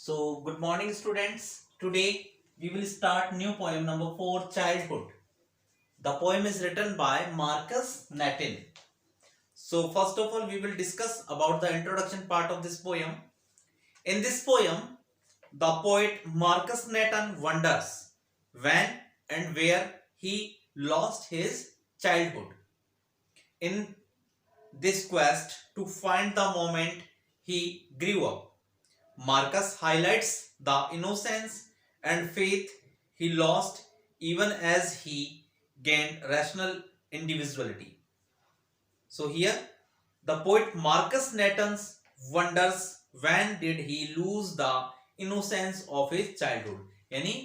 So, good morning, students. Today we will start new poem number 4, Childhood. The poem is written by Marcus Natin. So, first of all, we will discuss about the introduction part of this poem. In this poem, the poet Marcus Natin wonders when and where he lost his childhood. In this quest to find the moment he grew up, Marcus highlights the innocence and faith he lost even as he gained rational individuality. So here the poet Marcus Natan's wonders when did he lose the innocence of his childhood. यानी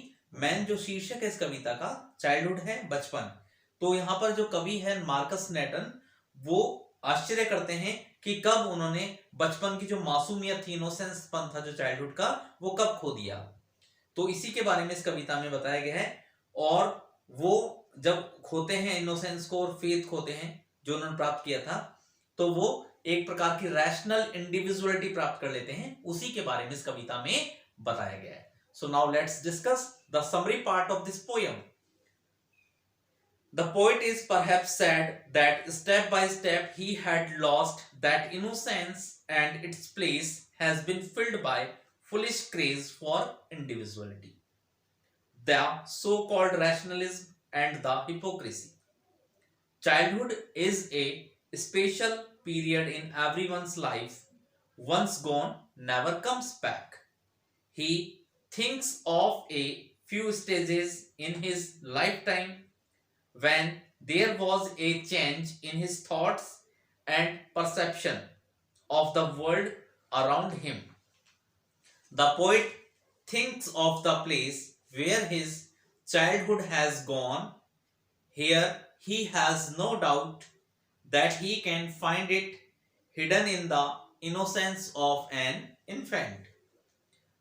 man जो शीर्षक है इस कविता का childhood है, बचपन. तो यहाँ पर जो कवि है मार्कस नेटन, वो आश्चर्य करते हैं कि कब उन्होंने बचपन की जो मासूमियत थी, इनोसेंस पन था जो चाइल्डहुड का, वो कब खो दिया. तो इसी के बारे में इस कविता में बताया गया है. और वो जब खोते हैं इनोसेंस को और फेथ खोते हैं जो उन्होंने प्राप्त किया था, तो वो एक प्रकार की रैशनल इंडिविजुअलिटी प्राप्त कर लेते हैं. उसी के बारे में इस कविता में बताया गया है. So now let's discuss the summary part of this poem. The poet is perhaps sad that step by step he had lost that innocence and its place has been filled by foolish craze for individuality, the so-called rationalism and the hypocrisy. Childhood is a special period in everyone's life. Once gone, never comes back. He thinks of a few stages in his lifetime when there was a change in his thoughts and perception of the world around him. The poet thinks of the place where his childhood has gone. Here he has no doubt that he can find it hidden in the innocence of an infant.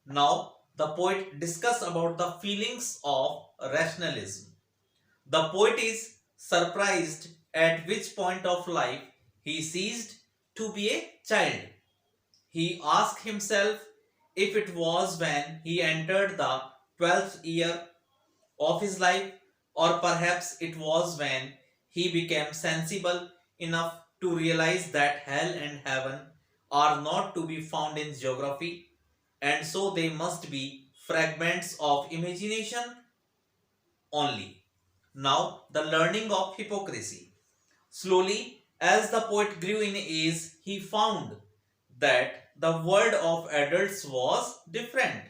Now the poet discusses about the feelings of rationalism. The poet is surprised at which point of life he ceased to be a child. He asks himself if it was when he entered the 12th year of his life, or perhaps it was when he became sensible enough to realize that hell and heaven are not to be found in geography, and so they must be fragments of imagination only. Now, the learning of hypocrisy. Slowly, as the poet grew in age, he found that the world of adults was different.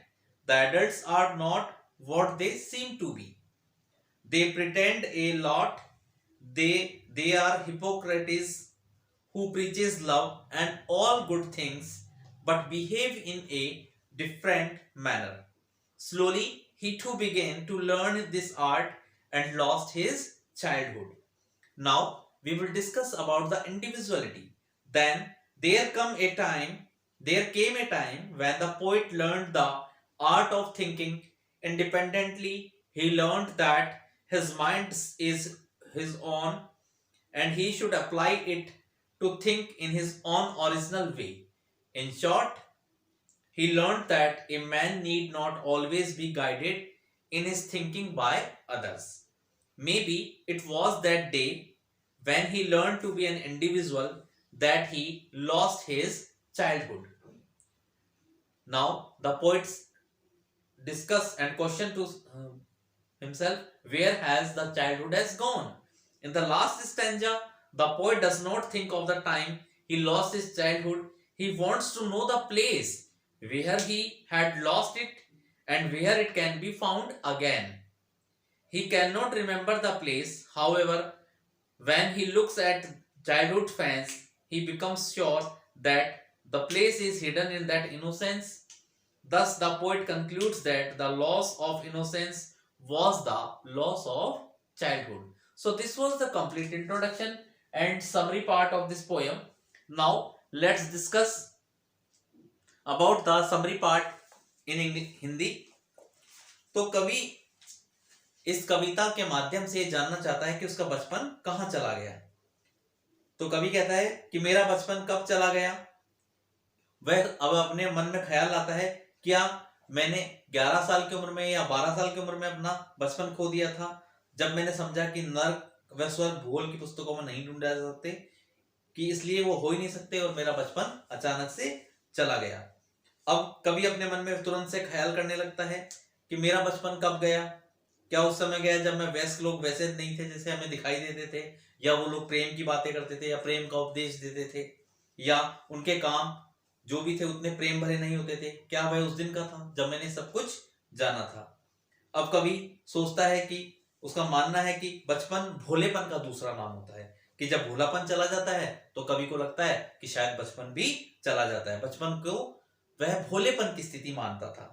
The adults are not what they seem to be. They pretend a lot. They are hypocrites who preaches love and all good things, but behave in a different manner. Slowly, he too began to learn this art and lost his childhood. Now we will discuss about the individuality. Then there came a time when the poet learned the art of thinking independently. He learned that his mind is his own and he should apply it to think in his own original way. In short, he learned that a man need not always be guided in his thinking by others. Maybe it was that day when he learned to be an individual that he lost his childhood. Now the poets discuss and question to himself, where has the childhood has gone? In the last stanza, the poet does not think of the time he lost his childhood. He wants to know the place where he had lost it and where it can be found again. He cannot remember the place. However, when he looks at childhood fans, he becomes sure that the place is hidden in that innocence. Thus, the poet concludes that the loss of innocence was the loss of childhood. So, this was the complete introduction and summary part of this poem. Now, let's discuss about the summary part in Hindi. तो कवि इस कविता के माध्यम से जानना चाहता है कि उसका बचपन कहां चला गया. तो कवि कहता है कि मेरा बचपन कब चला गया. वह अब अपने मन में ख्याल आता है, क्या मैंने 11 साल की उम्र में या 12 साल की उम्र में अपना बचपन खो दिया था, जब मैंने समझा कि नर्क व स्वर्ग भूगोल की पुस्तकों में नहीं ढूंढे जा सकते, कि इसलिए वो हो ही नहीं सकते, और मेरा बचपन अचानक से चला गया। अब कभी अपने मन में तुरंत से ख्याल करने लगता है कि मेरा बचपन कब गया। क्या उस समय गया जब मैं वयस्क लोग वैसे नहीं थे जैसे हमें दिखाई देते थे, या वो लोग प्रेम की बातें करते थे या प्रेम का उपदेश देते थे, या उनके काम जो भी थे उतने प्रेम भरे नहीं होते थे। क्या वह उस दिन का था जब मैंने सब कुछ जाना था। अब कभी सोचता है कि उसका मानना है कि बचपन भोलेपन का दूसरा नाम होता है, कि जब भोलापन चला जाता है तो कभी को लगता है कि शायद बचपन भी चला जाता है। बचपन को वह भोलेपन की स्थिति मानता था,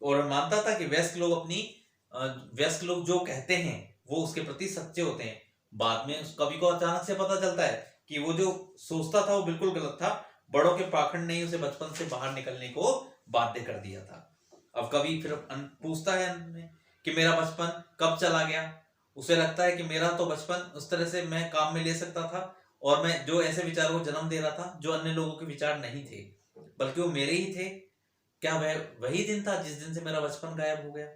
और मानता था कि वयस्क लोग जो कहते हैं वो उसके प्रति सच्चे होते हैं। बाद में कवि को अचानक से पता चलता है कि वो जो सोचता था वो बिल्कुल गलत था। बड़ों के पाखंड ने उसे बचपन से बाहर निकलने को बाध्य कर दिया था। अब कवि फिर पूछता है अंत में कि मेरा बचपन कब चला गया। उसे लगता है कि मेरा तो बचपन उस तरह से मैं काम में ले सकता था, और मैं जो ऐसे विचारों को जन्म दे रहा था जो अन्य लोगों के विचार नहीं थे बल्कि वो मेरे ही थे। क्या वह वही दिन था जिस दिन से मेरा बचपन गायब हो गया।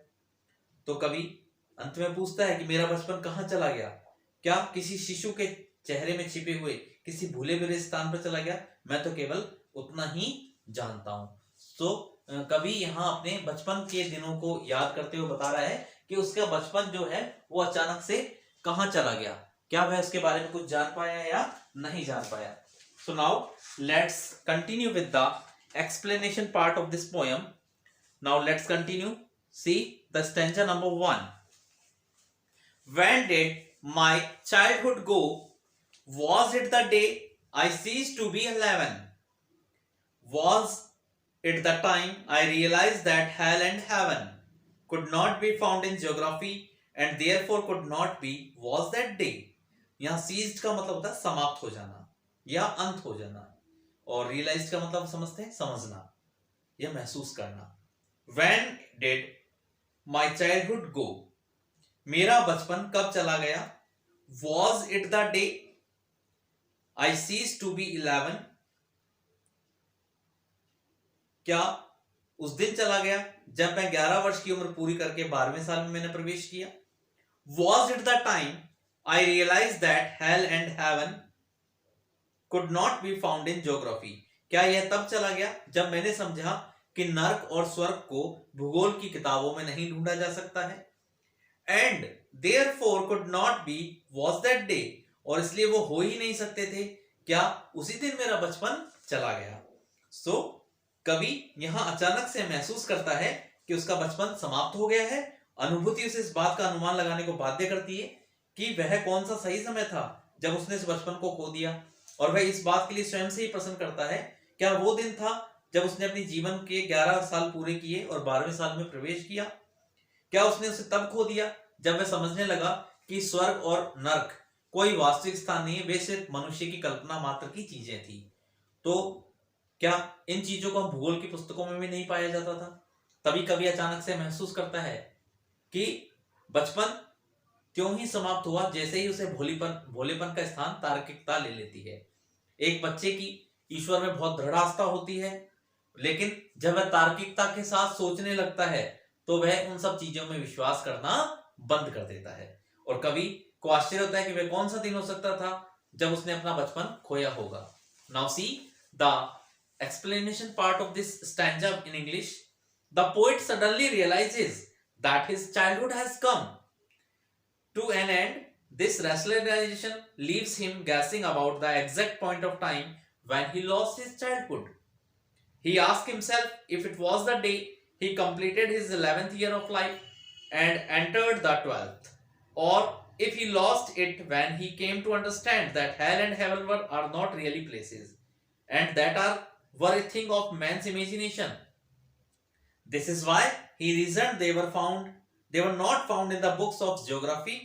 तो कवि अंत में पूछता है कि मेरा बचपन कहाँ चला गया। क्या किसी शिशु के चेहरे में छिपे हुए किसी भूले भूले स्थान पर चला गया। मैं तो केवल उतना ही जानता हूं। तो कवि यहाँ अपने बचपन के दिनों को याद करते हुए बता रहा है कि उसका बचपन जो है वो अचानक से कहाँ चला गया। क्या वह उसके बारे में कुछ जान पाया या नहीं जान पाया। So now let's continue with the explanation part of this poem. Now let's continue. See the stanza number 1. When did my childhood go? Was it the day I ceased to be 11? Was it the time I realized that hell and heaven could not be found in geography and therefore could not be was that day? यहाँ seized का मतलब होता है समाप्त हो जाना या अंत हो जाना, और रियलाइज का मतलब समझते हैं समझना या महसूस करना। When did my childhood go? मेरा बचपन कब चला गया। Was it the day I ceased to be 11? क्या उस दिन चला गया जब मैं 11 वर्ष की उम्र पूरी करके 12वें साल में मैंने प्रवेश किया। Was it the time I realized that hell and heaven could not be found in geography? क्या यह तब चला गया जब मैंने समझा कि नर्क और स्वर्ग को भूगोल की किताबों में नहीं ढूंढा जा सकता है। And therefore could not be was that day, और इसलिए वो हो ही नहीं सकते थे। क्या उसी दिन मेरा बचपन चला गया। सो कवि यहां अचानक से महसूस करता है कि उसका बचपन समाप्त हो गया है। अनुभूति उसे इस बात का अनुमान लगाने को बाध्य करती है कि वह कौन सा सही समय था जब उसने इस बचपन को खो दिया, और वह इस बात के लिए स्वयं से ही प्रश्न करता है क्या वो दिन था जब उसने अपने जीवन के 11 साल पूरे किए और 12वें साल में प्रवेश किया। क्या उसने उसे तब खो दिया जब वह समझने लगा कि स्वर्ग और नर्क कोई वास्तविक स्थान नहीं है, वे सिर्फ मनुष्य की कल्पना मात्र की चीजें थी। तो क्या इन चीजों को हम भूगोल की पुस्तकों में भी नहीं पाया जाता था। तभी कभी अचानक से महसूस करता है कि बचपन त्यों ही समाप्त हुआ जैसे ही उसे भोलेपन का स्थान तार्किकता ले लेती है। एक बच्चे की ईश्वर में बहुत दृढ़ आस्था होती है, लेकिन जब वह तार्किकता के साथ सोचने लगता है तो वह उन सब चीजों में विश्वास करना बंद कर देता है। और कवि को आश्चर्य होता है कि वह कौन सा दिन हो सकता था जब उसने अपना बचपन खोया होगा। Now see the explanation part of this stanza in English. The poet suddenly realizes that his childhood has come to an end. This rationalization leaves him guessing about the exact point of time when he lost his childhood. He asks himself if it was the day he completed his 11th year of life and entered the 12th, or if he lost it when he came to understand that hell and heaven are not really places, and that were a thing of man's imagination. This is why he reasoned they were not found in the books of geography.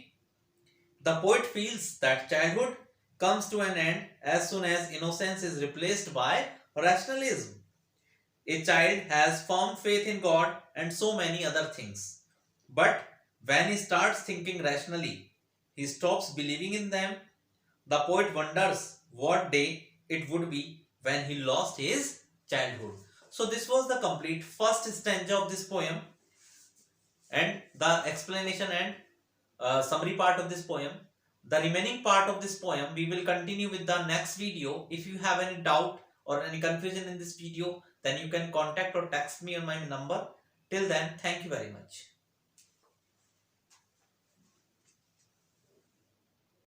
The poet feels that childhood comes to an end as soon as innocence is replaced by rationalism. A child has firm faith in God and so many other things. But when he starts thinking rationally, he stops believing in them. The poet wonders what day it would be when he lost his childhood. So this was the complete first stanza of this poem and the explanation and summary part of this poem. The remaining part of this poem we will continue with the next video. If you have any doubt or any confusion in this video, then you can contact or text me on my number. Till then, thank you very much.